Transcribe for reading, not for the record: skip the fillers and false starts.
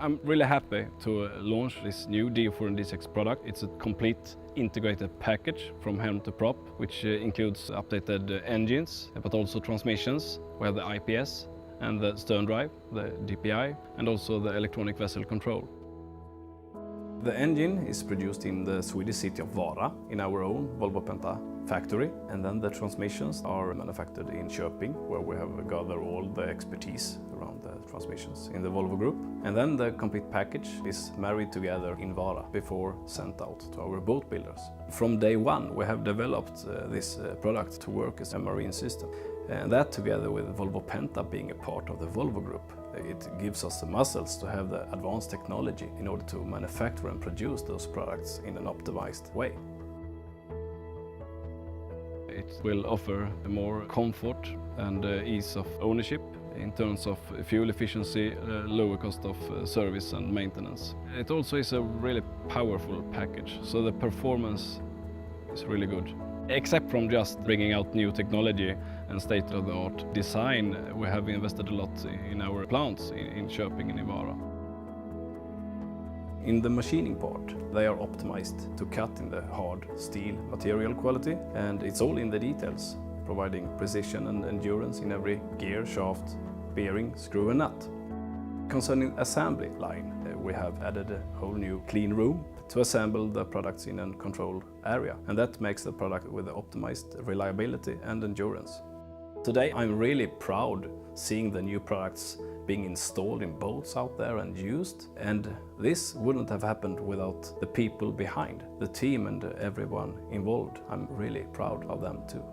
I'm really happy to launch this new D4 and D6 product. It's a complete integrated package from helm to prop, which includes updated engines, but also transmissions. We have the IPS and the stern drive, the DPI, and also the electronic vessel control. The engine is produced in the Swedish city of Vara in our own Volvo Penta factory, and then the transmissions are manufactured in Köping, where we have gathered all the expertise around the transmissions in the Volvo Group. And then the complete package is married together in Vara before sent out to our boat builders. From day one we have developed this product to work as a marine system. And that, together with Volvo Penta being a part of the Volvo Group, it gives us the muscles to have the advanced technology in order to manufacture and produce those products in an optimized way. It will offer more comfort and ease of ownership in terms of fuel efficiency, lower cost of service and maintenance. It also is a really powerful package, so the performance is really good. Except from just bringing out new technology and state-of-the-art design, we have invested a lot in our plants in Köping and in Vara. In the machining part, they are optimized to cut in the hard steel material quality, and it's all in the details, providing precision and endurance in every gear, shaft, bearing, screw and nut. Concerning assembly line, we have added a whole new clean room to assemble the products in a controlled area, and that makes the product with the optimized reliability and endurance. Today I'm really proud seeing the new products being installed in boats out there and used, and this wouldn't have happened without the people behind, the team and everyone involved. I'm really proud of them too.